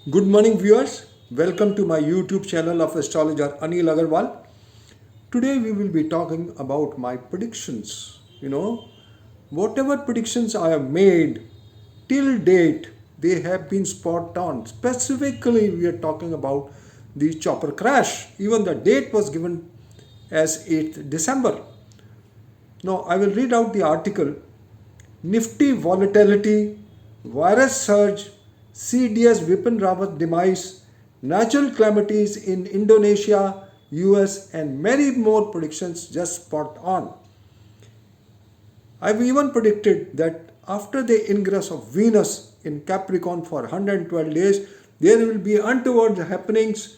Good morning, viewers. Welcome to my YouTube channel of astrologer Anil Agarwal. Today we will be talking about my predictions. Whatever predictions I have made till date, they have been spot on. Specifically, we are talking about the chopper crash. Even the date was given as 8th December. Now, I will read out the article. Nifty volatility, virus surge, CDS Vipin Rawat demise, natural calamities in Indonesia, US, and many more predictions just spot on. I've even predicted that after the ingress of Venus in Capricorn for 112 days, there will be untoward happenings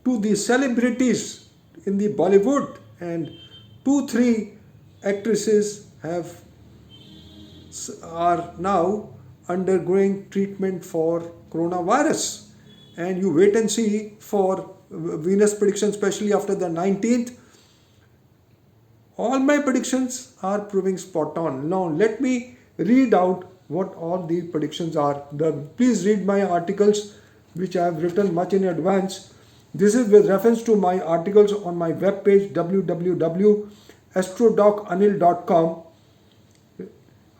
to the celebrities in the Bollywood, and 2 3 actresses are now undergoing treatment for coronavirus. And you wait and see for Venus prediction, especially after the 19th. All my predictions are proving spot on. Now let me read out what all the predictions are. Please read my articles which I have written much in advance. This is with reference to my articles on my webpage www.astrodocanil.com.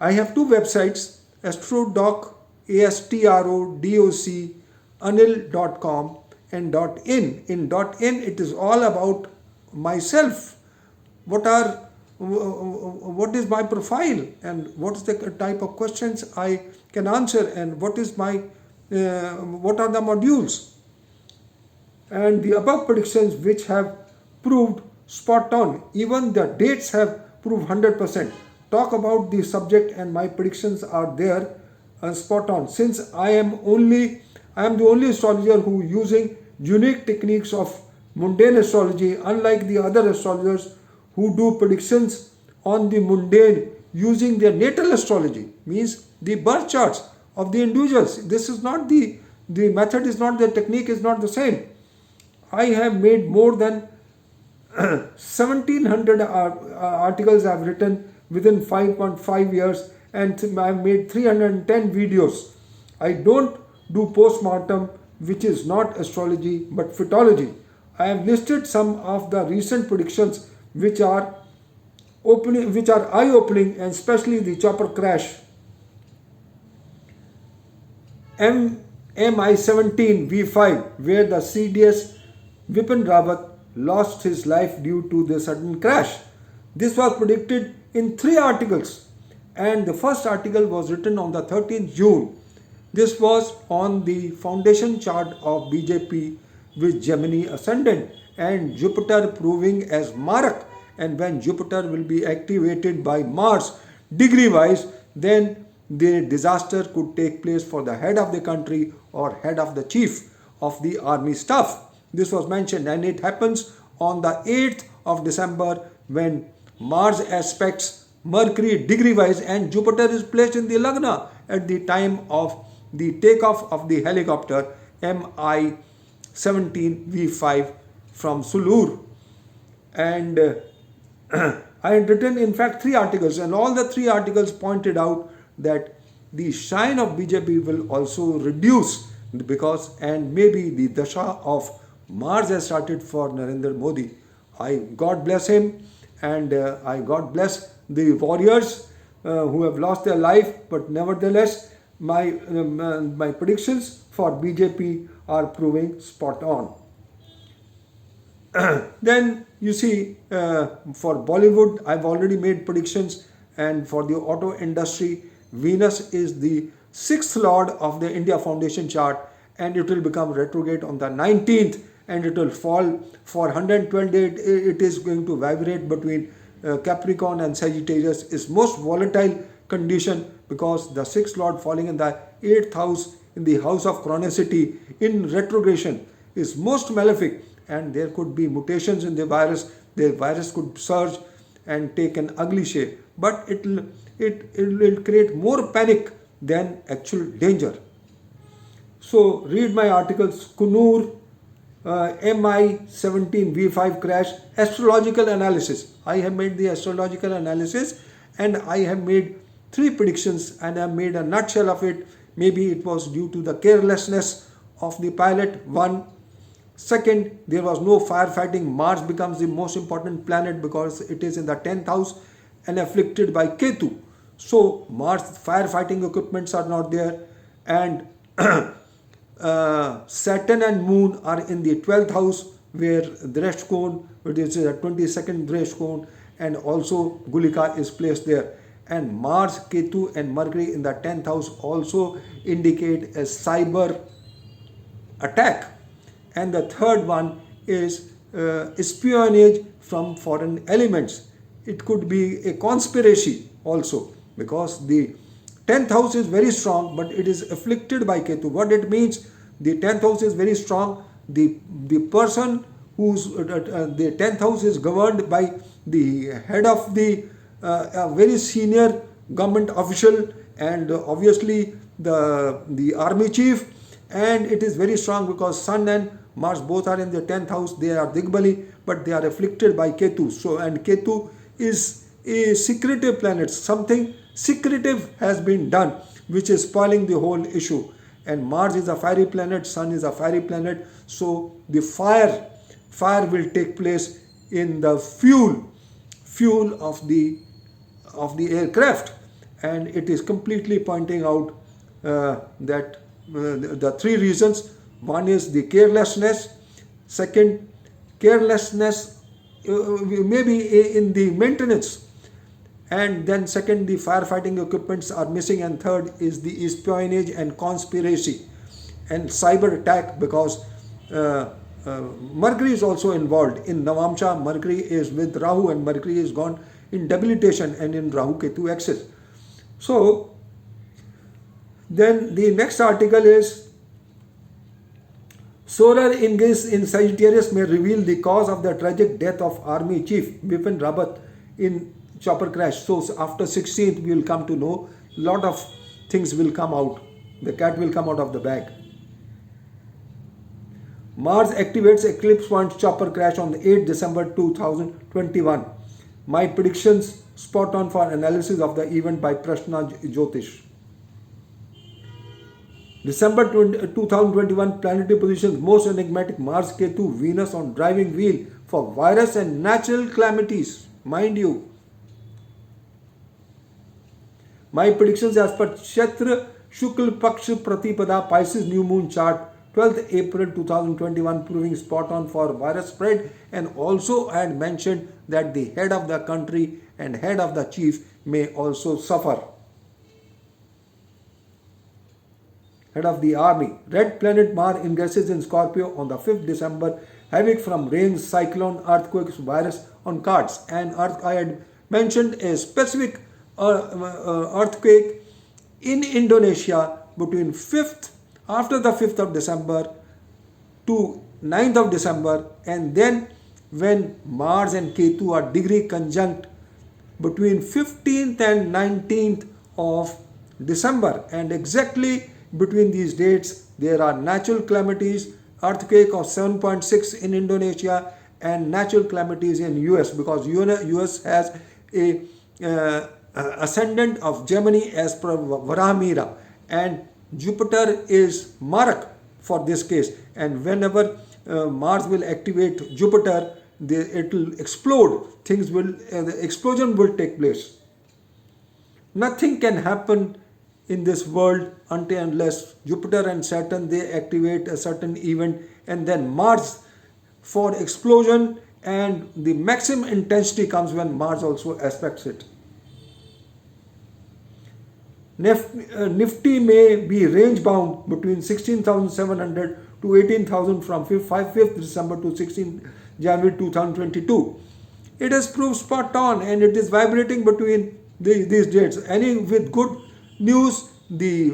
I have two websites, Astrodoc, ASTRODOC, anil.com and .in. In .in it is all about myself. What is my profile and what is the type of questions I can answer, and what are the modules. And the above predictions which have proved spot on, even the dates have proved 100%. Talk about the subject and my predictions are there spot on. Since I am the only astrologer who using unique techniques of mundane astrology, unlike the other astrologers who do predictions on the mundane using their natal astrology, means the birth charts of the individuals. This is not the method is not, the technique is not the same. I have made more than 1700 articles I have written within 5.5 years, and I have made 310 videos. I don't do postmortem, which is not astrology but phytology. I have listed some of the recent predictions which are eye-opening, and especially the chopper crash. MI17 V5, where the CDS Vipin Rawat lost his life due to the sudden crash. This was predicted in 3 articles, and the first article was written on the 13th June. This was on the foundation chart of BJP with Gemini ascendant and Jupiter proving as Marak. And when Jupiter will be activated by Mars degree wise, then the disaster could take place for the head of the country or head of the chief of the army staff. This was mentioned, and it happens on the 8th of December when Mars aspects Mercury degree wise and Jupiter is placed in the Lagna at the time of the takeoff of the helicopter MI17 V5 from Sulur. And I had written in fact 3 articles, and all the 3 articles pointed out that the shine of BJP will also reduce, because and maybe the dasha of Mars has started for Narendra Modi. God bless him, and God bless the warriors who have lost their life, but nevertheless my predictions for BJP are proving spot on. Then you see, for Bollywood I've already made predictions, and for the auto industry, Venus is the 6th lord of the India Foundation chart, and it will become retrograde on the 19th, and it will fall for 112 days. It is going to vibrate between Capricorn and Sagittarius. Is most volatile condition, because the 6th lord falling in the 8th house, in the house of chronicity, in retrogression, is most malefic, and there could be mutations in the virus. The virus could surge and take an ugly shape, but it will create more panic than actual danger. So read my articles, Kunur, MI17 V5 crash, astrological analysis. I have made the astrological analysis, and I have made 3 predictions, and I have made a nutshell of it. Maybe it was due to the carelessness of the pilot, 1. Second, there was no firefighting. Mars becomes the most important planet because it is in the 10th house and afflicted by Ketu. So Mars firefighting equipments are not there, and Saturn and Moon are in the 12th house where Dreshkon, which is a 22nd Dreshkon, and also Gulika is placed there. And Mars, Ketu and Mercury in the 10th house also indicate a cyber attack. And the third one is espionage from foreign elements. It could be a conspiracy also, because the 10th house is very strong, but it is afflicted by Ketu. What it means, the 10th house is very strong. The person whose the 10th house is governed by the head of the a very senior government official, and obviously the army chief, and it is very strong because Sun and Mars both are in the 10th house. They are Digbali, but they are afflicted by Ketu. So, and Ketu is a secretive planet. Something secretive has been done which is spoiling the whole issue. And Mars is a fiery planet, Sun is a fiery planet. So the fire will take place in the fuel of the aircraft, and it is completely pointing out that the three reasons. One is the carelessness, second, carelessness maybe in the maintenance, and then second, the firefighting equipments are missing, and third is the espionage and conspiracy and cyber attack, because Mercury is also involved. In Navamsha, Mercury is with Rahu, and Mercury is gone in debilitation and in Rahu Ketu axis. So then the next article is solar ingress in Sagittarius may reveal the cause of the tragic death of Army Chief Bipin Rawat in chopper crash. So after 16th we will come to know, lot of things will come out. The cat will come out of the bag. Mars activates eclipse point chopper crash on the 8th December 2021. My predictions spot on for analysis of the event by Prashna Jyotish. December 2021 planetary positions most enigmatic: Mars, Ketu, Venus on driving wheel for virus and natural calamities. Mind you, my predictions as per Kshetra Shukla Paksh Pratipada Pisces new moon chart 12th April 2021 proving spot on for virus spread, and also I had mentioned that the head of the country and head of the chief may also suffer. Head of the army. Red planet Mars ingresses in Scorpio on the 5th December, havoc from rains, cyclone, earthquakes, virus on cards. And I had mentioned a specific earthquake in Indonesia between after the 5th of December to 9th of December, and then when Mars and Ketu are degree conjunct between 15th and 19th of December, and exactly between these dates there are natural calamities, earthquake of 7.6 in Indonesia and natural calamities in US, because US has a ascendant of Gemini as per Varahamira, and Jupiter is Marak for this case, and whenever Mars will activate Jupiter, it will explode. The explosion will take place. Nothing can happen in this world until unless Jupiter and Saturn they activate a certain event, and then Mars for explosion, and the maximum intensity comes when Mars also aspects it. Nifty may be range bound between 16,700 to 18,000 from 5th December to 16th January 2022. It has proved spot on, and it is vibrating between these dates. Any with good news, the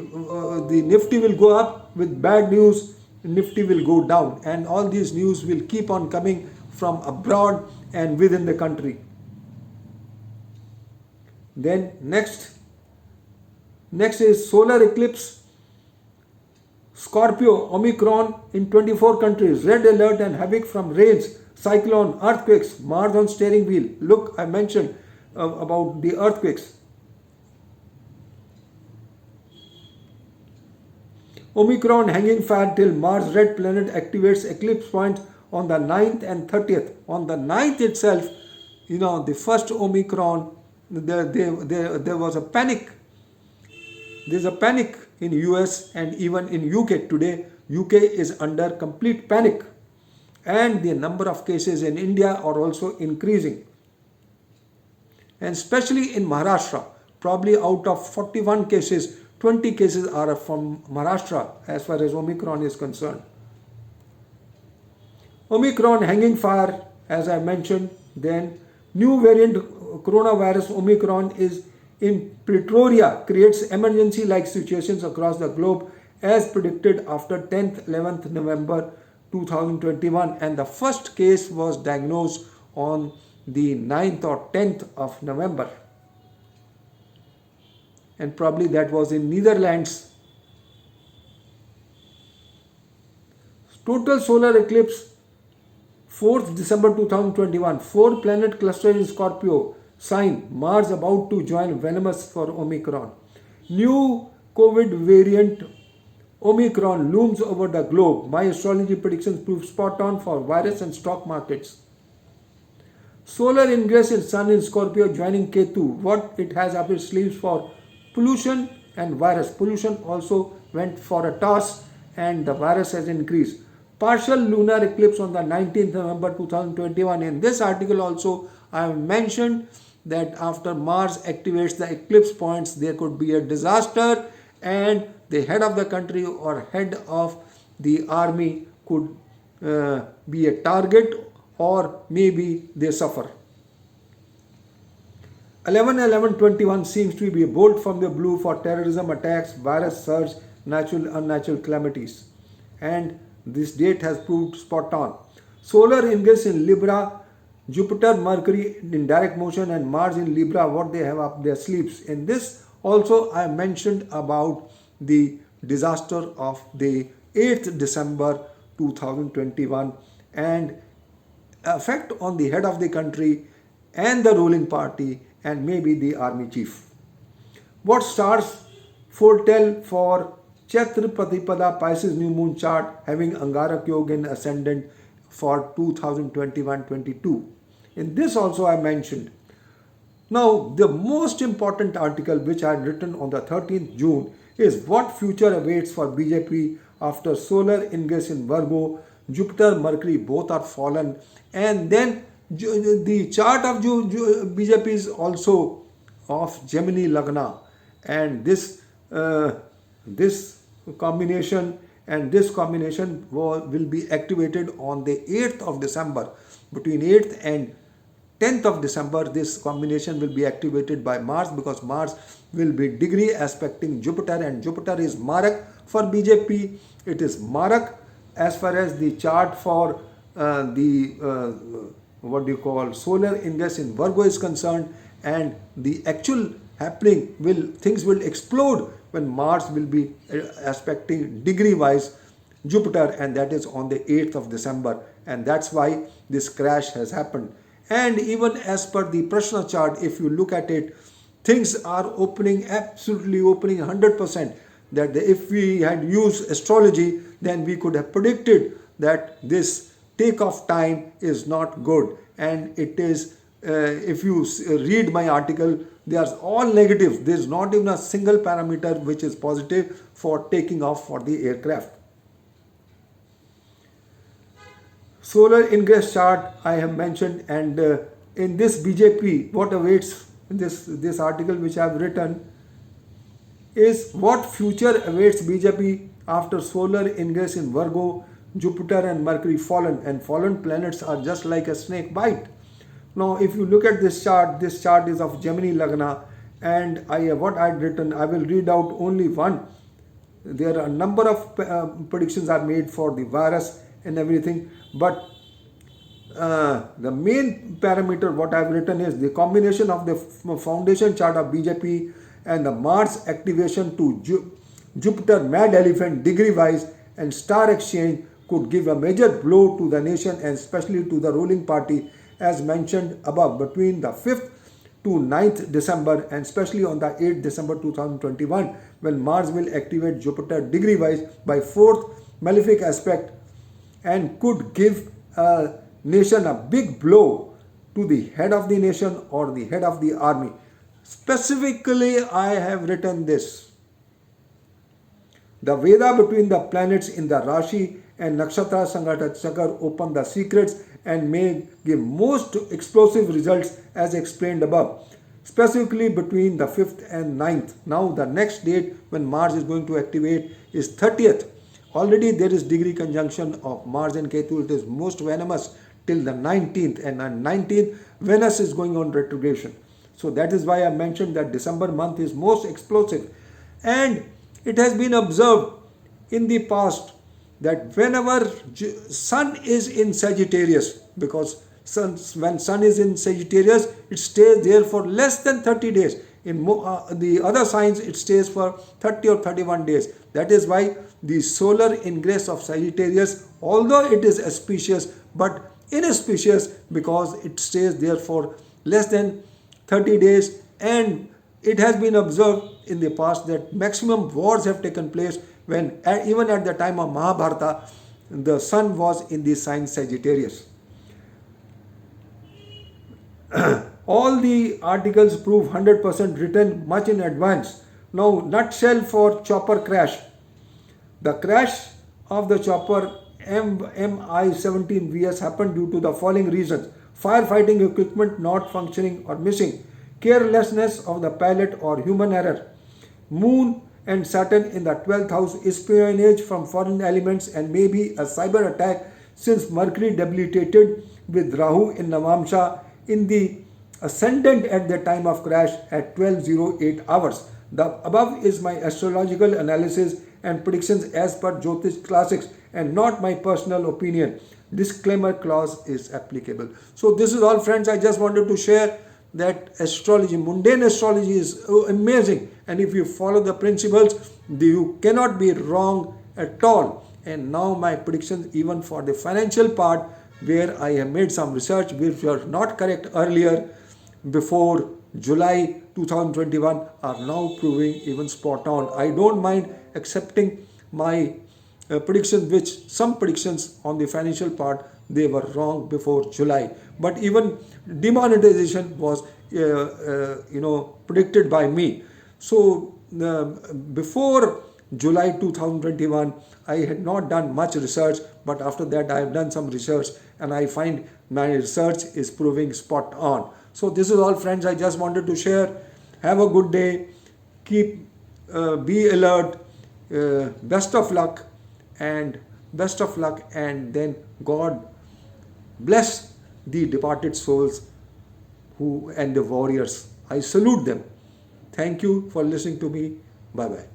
Nifty will go up. With bad news, Nifty will go down, and all these news will keep on coming from abroad and within the country. Then next is solar eclipse Scorpio Omicron in 24 countries, red alert and havoc from rains, cyclone, earthquakes, Mars on steering wheel. Look, I mentioned about the earthquakes. Omicron hanging fire till Mars red planet activates eclipse point on the 9th and 30th. On the 9th itself, the first Omicron, there was a panic. There's a panic in US and even in UK today. UK is under complete panic, and the number of cases in India are also increasing. And especially in Maharashtra, probably out of 41 cases, 20 cases are from Maharashtra as far as Omicron is concerned. Omicron hanging fire, as I mentioned, then new variant coronavirus Omicron is in Pretoria, creates emergency-like situations across the globe as predicted after 10th, 11th November 2021, and the first case was diagnosed on the 9th or 10th of November, and probably that was in Netherlands. Total solar eclipse 4th December 2021, 4 planet cluster in Scorpio sign, Mars about to join venomous for Omicron. New COVID variant Omicron looms over the globe. My astrology predictions prove spot on for virus and stock markets. Solar ingress in Sun in Scorpio joining Ketu. What it has up its sleeves for pollution and virus. Pollution also went for a toss and the virus has increased. Partial lunar eclipse on the 19th November 2021. In this article also I have mentioned that after Mars activates the eclipse points, there could be a disaster and the head of the country or head of the army could be a target, or maybe they suffer. 11/11/21 seems to be a bolt from the blue for terrorism attacks, virus surge, natural unnatural calamities, and this date has proved spot on. Solar ingress in Libra, Jupiter, Mercury in direct motion, and Mars in Libra, what they have up their sleeves. In this also I mentioned about the disaster of the 8th December 2021 and effect on the head of the country and the ruling party and maybe the army chief. What stars foretell for Chhatrapatipada Pisces new moon chart having Angarak Yoga in ascendant for 2021-22. In this also I mentioned. Now the most important article which I had written on the 13th June is what future awaits for BJP after solar ingress in Virgo, Jupiter, Mercury both are fallen, and then the chart of BJP is also of Gemini Lagna, and this combination will be activated on the 8th of December. Between 8th and 10th of December, this combination will be activated by Mars, because Mars will be degree aspecting Jupiter, and Jupiter is Marak for BJP. It is Marak as far as the chart for solar ingress in Virgo is concerned, and the actual happening things will explode when Mars will be aspecting degree wise Jupiter, and that is on the 8th of December, and that's why this crash has happened. And even as per the Prashna chart, if you look at it, things are absolutely opening 100%. That if we had used astrology, then we could have predicted that this takeoff time is not good. And it is, if you read my article, they are all negative. There is not even a single parameter which is positive for taking off for the aircraft. Solar ingress chart I have mentioned, and in this BJP, what awaits in this article which I have written is what future awaits BJP after solar ingress in Virgo, Jupiter and Mercury fallen, and fallen planets are just like a snake bite. Now if you look at this chart is of Gemini Lagna, and what I had written, I will read out only one. There are a number of predictions are made for the virus and everything, but the main parameter what I have written is the combination of the foundation chart of BJP and the Mars activation to Jupiter Mad Elephant degree wise and star exchange could give a major blow to the nation and especially to the ruling party as mentioned above. Between the 5th to 9th December, and especially on the 8th December 2021, when Mars will activate Jupiter degree-wise by 4th malefic aspect and could give a nation a big blow to the head of the nation or the head of the army. Specifically, I have written this. The Veda between the planets in the Rashi and Nakshatra Sanghata Chakra open the secrets and may give most explosive results as explained above, specifically between the 5th and 9th. Now the next date when Mars is going to activate is 30th. Already there is degree conjunction of Mars and Ketu. It is most venomous till the 19th, and on 19th Venus is going on retrogression. So that is why I mentioned that December month is most explosive. And it has been observed in the past that whenever Sun is in Sagittarius, because when Sun is in Sagittarius, it stays there for less than 30 days. In the other signs, it stays for 30 or 31 days. That is why the solar ingress of Sagittarius, although it is auspicious, but inauspicious because it stays there for less than 30 days. And it has been observed in the past that maximum wars have taken place when, even at the time of Mahabharata, the Sun was in the sign Sagittarius. All the articles prove 100% written much in advance. Now, nutshell for chopper crash. The crash of the chopper Mi-17 VS happened due to the following reasons: firefighting equipment not functioning or missing, carelessness of the pilot or human error, Moon and Saturn in the 12th house, espionage from foreign elements, and maybe a cyber attack since Mercury debilitated with Rahu in Navamsha in the ascendant at the time of crash at 12:08 hours. The above is my astrological analysis and predictions as per Jyotish classics and not my personal opinion. Disclaimer clause is applicable. So this is all, friends. I just wanted to share that astrology, mundane astrology, is amazing, and if you follow the principles, you cannot be wrong at all. And now my predictions, even for the financial part, where I have made some research which were not correct earlier before July 2021, are now proving even spot on. I don't mind accepting my predictions, which some predictions on the financial part, they were wrong before July. But even demonetization was predicted by me. So before July 2021, I had not done much research, but after that I have done some research, and I find my research is proving spot on. So this is all, friends. I just wanted to share. Have a good day. Be alert. Best of luck, and then God bless the departed souls and the warriors. I salute them. Thank you for listening to me. Bye bye.